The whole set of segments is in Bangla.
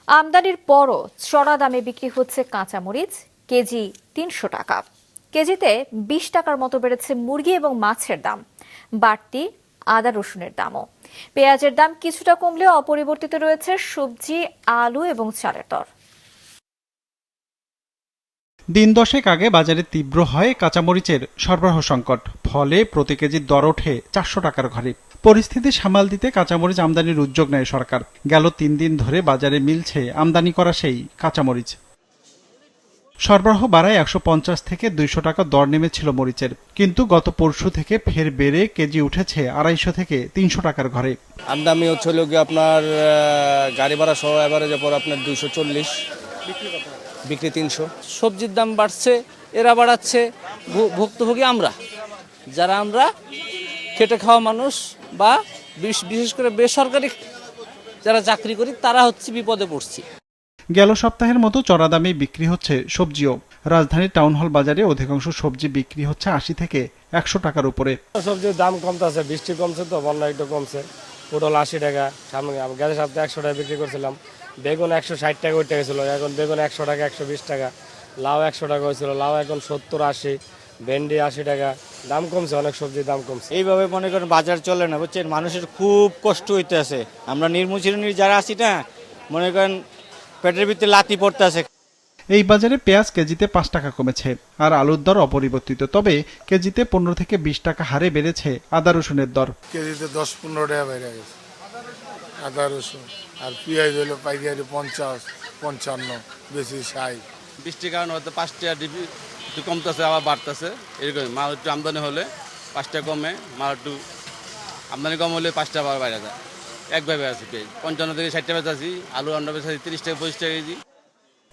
আমদানির পরও চড়া দামে বিক্রি হচ্ছে কাঁচামরিচ, কেজি ৩০০ টাকা। কেজিতে ২০ টাকার মতো বেড়েছে মুরগি এবং মাছের দাম, বাড়তি আদা রসুনের দামও। পেঁয়াজের দাম কিছুটা কমলেও অপরিবর্তিত রয়েছে সবজি, আলু এবং চালের দর। দিন দশেক আগে বাজারে তীব্র হয় কাঁচামরিচের সরবরাহ সংকট, ফলে প্রতি কেজির দর ওঠে ৪০০ টাকার ঘরে। পরিস্থিতি সামাল দিতে কাঁচামরিচ আমদানির উদ্যোগ নেয় সরকার। গেল ৩ দিন ধরে বাজারে মিলছে আমদানি করা সেই কাঁচামরিচ। সরবরাহ বাড়ায় ১৫০ থেকে ২০০ টাকা দর নেমেছিল মরিচের, কিন্তু গত পরশু থেকে ফের বেড়ে কেজি উঠেছে ২৫০ থেকে ৩০০ টাকার ঘরে। আমদানি হচ্ছে আপনার গাড়ি ভাড়া সহ এভারেজে পর আপনার ২৪০, বিক্রি ৩০০। সবজির দাম বাড়ছে, এরা বাড়াচ্ছে, ভুক্তভোগী আমরা, যারা আমরা খেটে খাওয়া মানুষ বা বিশেষ করে বেসরকারি যারা চাকরি করি তারা হচ্ছে বিপদে পড়ছি। গেল সপ্তাহের মতো চড়া দামে বিক্রি হচ্ছে সবজিও। রাজধানীর টাউন হল বাজারে অধিকাংশ সবজি বিক্রি হচ্ছে ৮০ থেকে ১০০ টাকার উপরে। সবজির দাম কমতেছে, বৃষ্টি কমছে তো, বন্যা একটু কমছে। পটল ৮০ টাকা, সামনে গেছে সপ্তাহে ১০০ টাকা বিক্রি করছিলাম। বেগুন ১৬০ টাকা ওইটা গেছিলো, এখন বেগুন ১০০ টাকা, ১২০ টাকা। লাউ ১০০ টাকা হয়েছিল, লাউ এখন ৭০-৮০। ভেন্ডি ৮০ টাকা। দাম কমছে, অনেক সবজির দাম কমছে। এইভাবে মনে করেন বাজার চলে না, বুঝছেন, মানুষের খুব কষ্ট হইতে আছে। আমরা নির্মূল শ্রেণীর যারা আছি না, মনে করেন পেটের ভিতরে লাথি পড়তে আছে। এই বাজারে পেঁয়াজ কেজিতে ৫ টাকা কমেছে, আর আলুর দর অপরিবর্তিত। তবে কেজিতে ১৫ থেকে ২০ টাকা হারে বেড়েছে আদা রসুনের দর। কেজিতে ১০-১৫ টাকা বেড়ে গেছে আদা রসুন। আর পেঁয়াজ হলো পাইকারি ৫০-৫৫, বেশি ৬০। বৃষ্টির কারণে হয়তো ৫ টাকা ডিপি একটু কমতেছে, আবার বাড়তেছে। এরকম মাল একটু আমদানি হলে ৫ টাকা কমে, মাল একটু আমদানি কম হলে ৫ টাকা আবার বাইরে যায়। একভাবে আছে পেঁয়াজ ৫৫ থেকে ৬০ টাকা বেচাছি, আলু আমরা বেচাছি ৩০ টাকা ২৫ টাকা কেজি।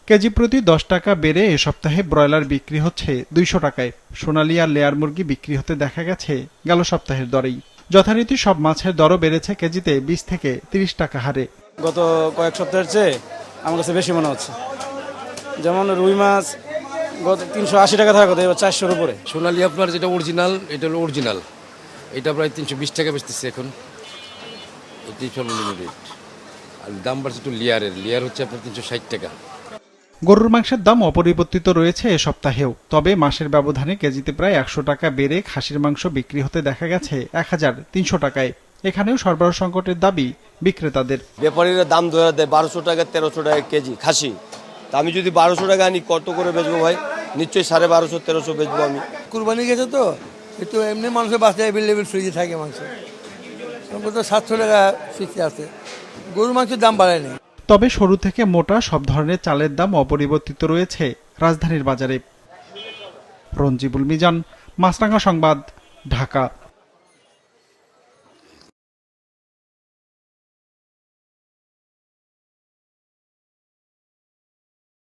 কেজি প্রতি ১০ টাকা বেড়ে এ সপ্তাহে ব্রয়লার বিক্রি হচ্ছে ২০০ টাকায়। সোনালী আর লেয়ার মুরগি বিক্রি হতে দেখা গেছে গেল সপ্তাহের দরেই। যথারীতি সব মাছের দরও বেড়েছে কেজিতে ২০ থেকে ৩০ টাকা হারে। গত কয়েক সপ্তাহের চেয়ে আমার কাছে বেশি মনে হচ্ছে। যেমন রুই মাছ গত ৩৮০ টাকা থাকা কথা, এবার ৪০০-র উপরে। সোনালী আপনার যেটা অরিজিনাল, এটা হলো অরিজিনাল, এটা প্রায় ৩২০ টাকা বেচতেছে এখন। এটি সর্বনিম্ন রেট। আর দাম বাড়ছে একটু লেয়ার হচ্ছে আপনার ৩৬০ টাকা। গরুর মাংসের দাম অপরিবর্তিত রয়েছে এ সপ্তাহেও। তবে মাসের ব্যবধানে কেজিতে প্রায় ১০০ টাকা বেড়ে খাসির মাংস বিক্রি হতে দেখা গেছে ১৩০০ টাকায়। এখানেও সরবরাহ সংকটের দাবি বিক্রেতাদের। ব্যাপারীরা দাম ধরে দেয় ১২০০ টাকা, ১৩০০ টাকা কেজি খাসি। তা আমি যদি ১২০০ টাকা আনি, কত করে বেচবো ভাই? নিশ্চয়ই ১২৫০-১৩০০ বেচবো আমি। কুরবানি গেছে তো একটু এমনি মানুষের বাসায় অ্যাভেলেবেল ফ্রিজে থাকে মাংস, তো ৭০০ টাকা ফিক্সে আছে। গরুর মাংসের দাম বাড়ায়নি। তবে সরু থেকে মোটা সব ধরনের চালের দাম অপরিবর্তিত রয়েছে রাজধানীর বাজারে। রঞ্জিবুল মিজান, মাছরাঙা সংবাদ, ঢাকা।